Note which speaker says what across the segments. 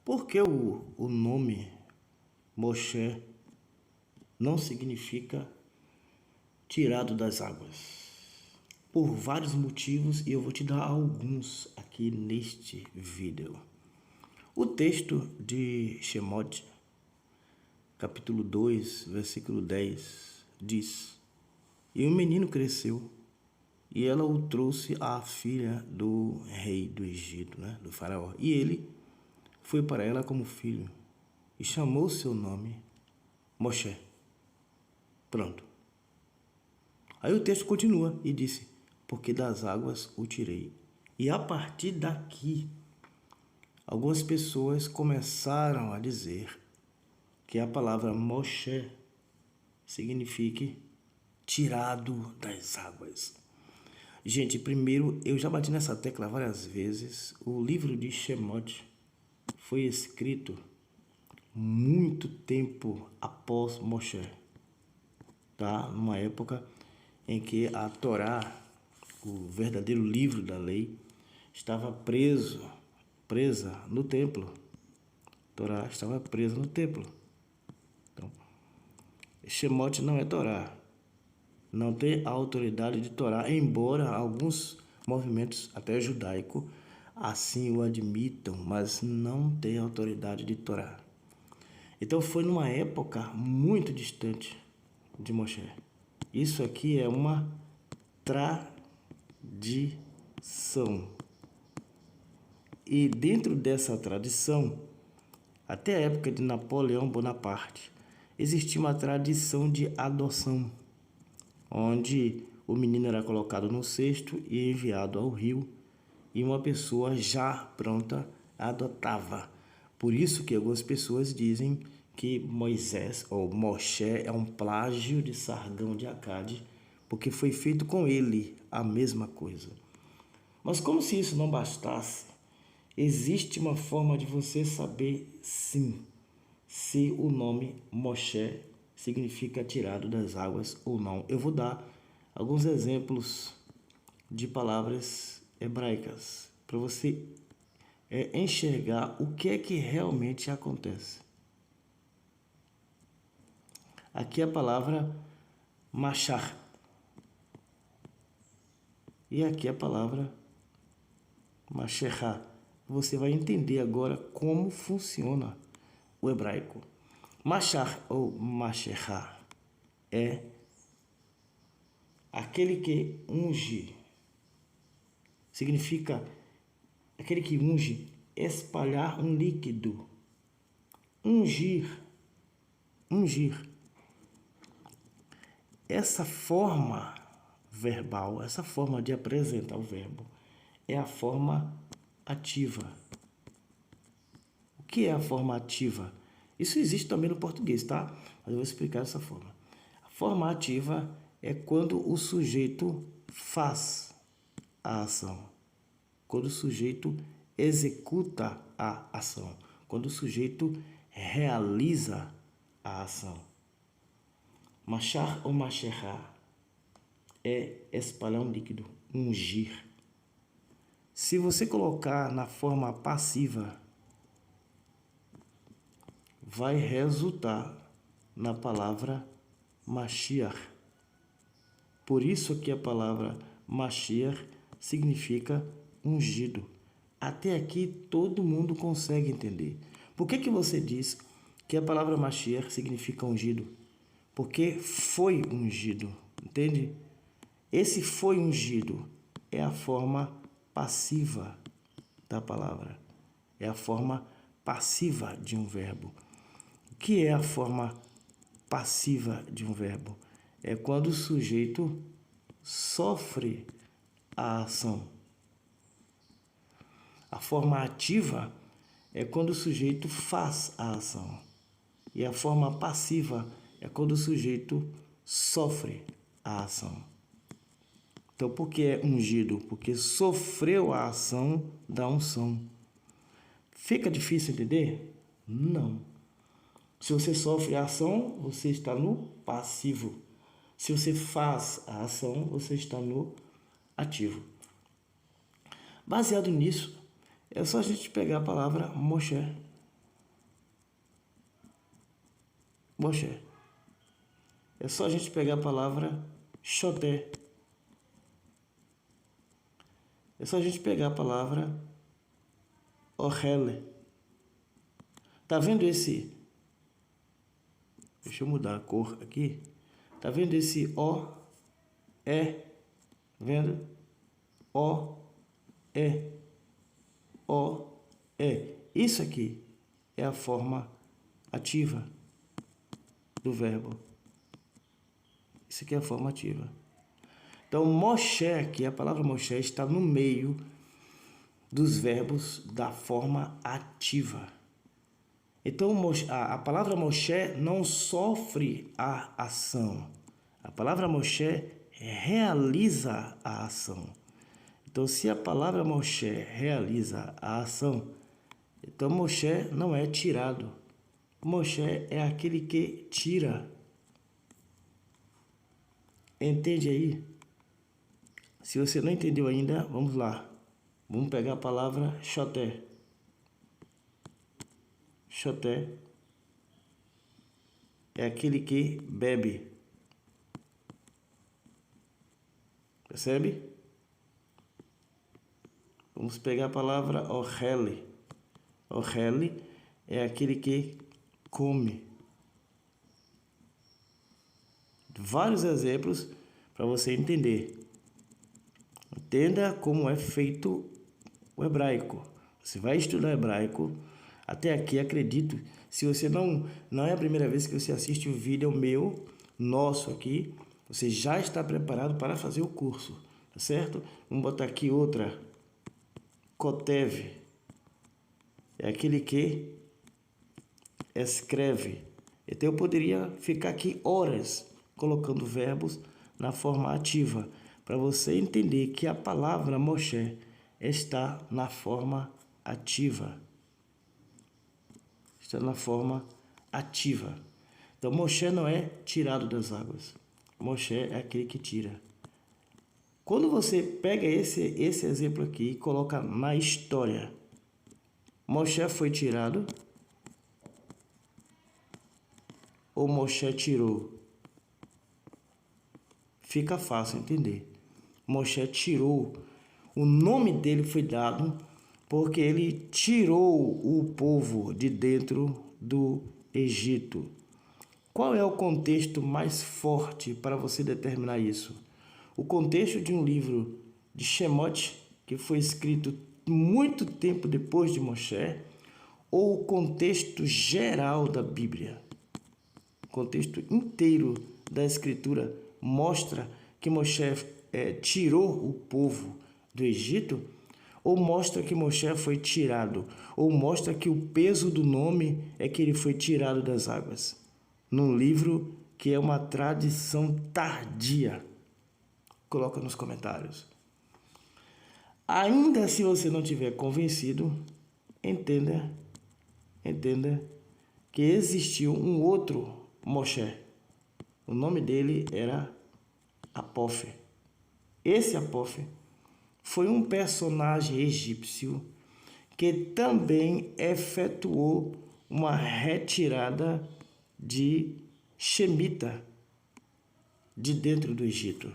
Speaker 1: Por que o nome Moshe não significa tirado das águas? Por vários motivos, e eu vou te dar alguns aqui neste vídeo. O texto de Shemot, capítulo 2, versículo 10, diz: E o menino cresceu, e ela o trouxe à filha do rei do Egito, do faraó. E ele foi para ela como filho, e chamou seu nome Moshe. Pronto. Aí o texto continua e disse: porque das águas o tirei. E a partir daqui, algumas pessoas começaram a dizer que a palavra Moshe signifique tirado das águas. Gente, primeiro, eu já bati nessa tecla várias vezes. O livro de Shemot foi escrito muito tempo após Moshe, tá? Numa época em que a Torá, o verdadeiro livro da lei, estava presa no templo. A Torá estava presa no templo. Então, Shemot não é Torá. Não tem a autoridade de Torá, embora alguns movimentos, até judaico, assim o admitam, mas não tem autoridade de Torá. Então foi numa época muito distante de Moshe. Isso aqui é uma tradição. E dentro dessa tradição, até a época de Napoleão Bonaparte, existia uma tradição de adoção, onde o menino era colocado no cesto e enviado ao rio, e uma pessoa já pronta adotava. Por isso que algumas pessoas dizem que Moisés ou Moshe é um plágio de Sargão de Acade, porque foi feito com ele a mesma coisa. Mas como se isso não bastasse, existe uma forma de você saber, sim, se o nome Moshe significa tirado das águas ou não. Eu vou dar alguns exemplos de palavras hebraicas para você enxergar o que é que realmente acontece. Aqui a palavra machar. E aqui a palavra masherá. Você vai entender agora como funciona o hebraico. Machar ou masherá é aquele que unge. Significa aquele que unge, espalhar um líquido. Ungir. Essa forma verbal, essa forma de apresentar o verbo, é a forma ativa. O que é a forma ativa? Isso existe também no português, tá? Mas eu vou explicar dessa forma. A forma ativa é quando o sujeito faz a ação, quando o sujeito executa a ação, quando o sujeito realiza a ação. Machar ou macherrar é espalhar um líquido, ungir. Se você colocar na forma passiva, vai resultar na palavra Mashiach. Por isso que a palavra Mashiach significa ungido. Até aqui todo mundo consegue entender. Por que você diz que a palavra Mashiach significa ungido? Porque foi ungido, entende? Esse foi ungido é a forma passiva da palavra. É a forma passiva de um verbo. O que é a forma passiva de um verbo? É quando o sujeito sofre a ação. A forma ativa é quando o sujeito faz a ação. E a forma passiva é quando o sujeito sofre a ação. Então, por que é ungido? Porque sofreu a ação da unção. Fica difícil entender? Não. Se você sofre a ação, você está no passivo. Se você faz a ação, você está no ativo. Baseado nisso, é só a gente pegar a palavra Moshe Moshe. É só a gente pegar a palavra Xoté. É só a gente pegar a palavra Ohel. Tá vendo esse? Deixa eu mudar a cor aqui. Tá vendo esse O, E? Tá vendo? O, E, O, E. Isso aqui é a forma ativa do verbo. Isso aqui é a forma ativa. Então, Moshe aqui, a palavra Moshe está no meio dos verbos da forma ativa. Então, a palavra Moshe não sofre a ação. A palavra Moshe realiza a ação. Então, se a palavra Moshe realiza a ação, então Moshe não é tirado. Moshe é aquele que tira. Entende aí? Se você não entendeu ainda, vamos lá. Vamos pegar a palavra Xoté. Xoté é aquele que bebe. Percebe? Vamos pegar a palavra Ohel. Ohel é aquele que come. Vários exemplos para você entender. Entenda como é feito o hebraico. Você vai estudar hebraico. Até aqui, acredito, se você não é a primeira vez que você assiste um vídeo meu, nosso aqui, você já está preparado para fazer o curso, tá certo? Vamos botar aqui outra. Kotev é aquele que escreve. Então eu poderia ficar aqui horas colocando verbos na forma ativa, para você entender que a palavra Moshe está na forma ativa. Está na forma ativa. Então, Moshe não é tirado das águas. Moshe é aquele que tira. Quando você pega esse exemplo aqui e coloca na história, Moshe foi tirado ou Moshe tirou? Fica fácil entender. Moshe tirou. O nome dele foi dado porque ele tirou o povo de dentro do Egito. Qual é o contexto mais forte para você determinar isso? O contexto de um livro de Shemot, que foi escrito muito tempo depois de Moshe, ou o contexto geral da Bíblia? O contexto inteiro da Escritura mostra que Moshe tirou o povo do Egito? Ou mostra que Moshe foi tirado? Ou mostra que o peso do nome é que ele foi tirado das águas? Num livro que é uma tradição tardia. Coloca nos comentários. Ainda se você não tiver convencido, entenda que existiu um outro Moshe. O nome dele era Apofe. Esse Apofe foi um personagem egípcio que também efetuou uma retirada de Shemita de dentro do Egito.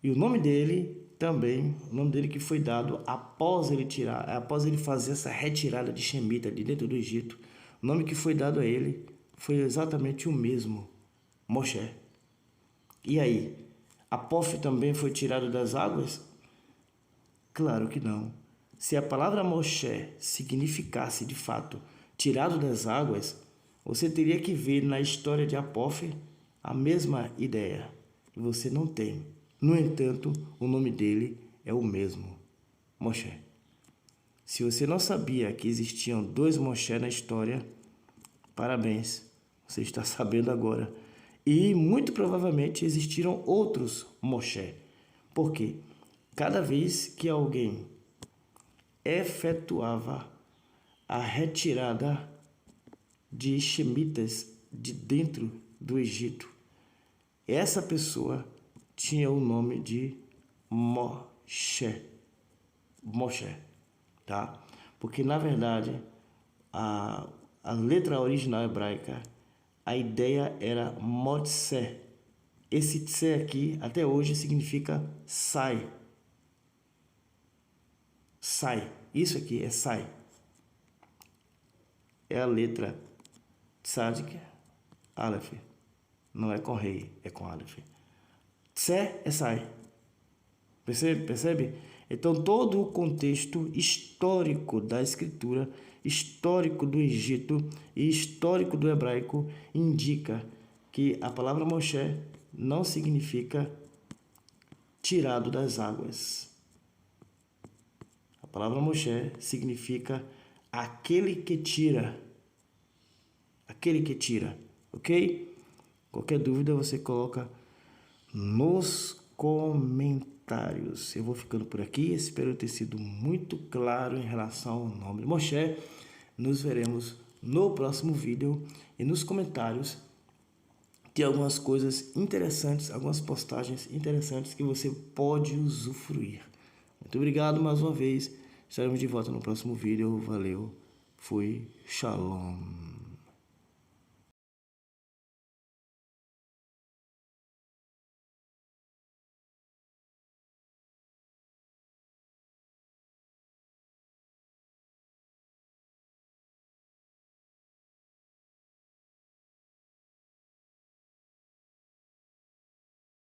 Speaker 1: E o nome dele também, o nome dele que foi dado após ele fazer essa retirada de Shemita de dentro do Egito, o nome que foi dado a ele foi exatamente o mesmo, Moshe. E aí, Apofe também foi tirado das águas? Claro que não. Se a palavra Moshe significasse, de fato, tirado das águas, você teria que ver na história de Apofe a mesma ideia. E você não tem. No entanto, o nome dele é o mesmo, Moshe. Se você não sabia que existiam dois Moshe na história, parabéns, você está sabendo agora. E muito provavelmente existiram outros Moshe. Por quê? Cada vez que alguém efetuava a retirada de Shemitas de dentro do Egito, essa pessoa tinha o nome de Moshe, tá? Porque na verdade a letra original hebraica, a ideia era Motse. Esse tse aqui, até hoje, significa sai. Sai. Isso aqui é sai. É a letra Tzadik, Aleph. Não é com rei, é com Aleph. Tse é sai. Percebe? Então, todo o contexto histórico da escritura, histórico do Egito e histórico do hebraico indica que a palavra Moshe não significa tirado das águas. A palavra Moshe significa aquele que tira. Aquele que tira, ok? Qualquer dúvida você coloca nos comentários. Eu vou ficando por aqui. Espero ter sido muito claro em relação ao nome de Moshe. Nos veremos no próximo vídeo. E nos comentários tem algumas coisas interessantes, algumas postagens interessantes que você pode usufruir. Muito obrigado mais uma vez. Estaremos de volta no próximo vídeo. Valeu. Fui. Shalom.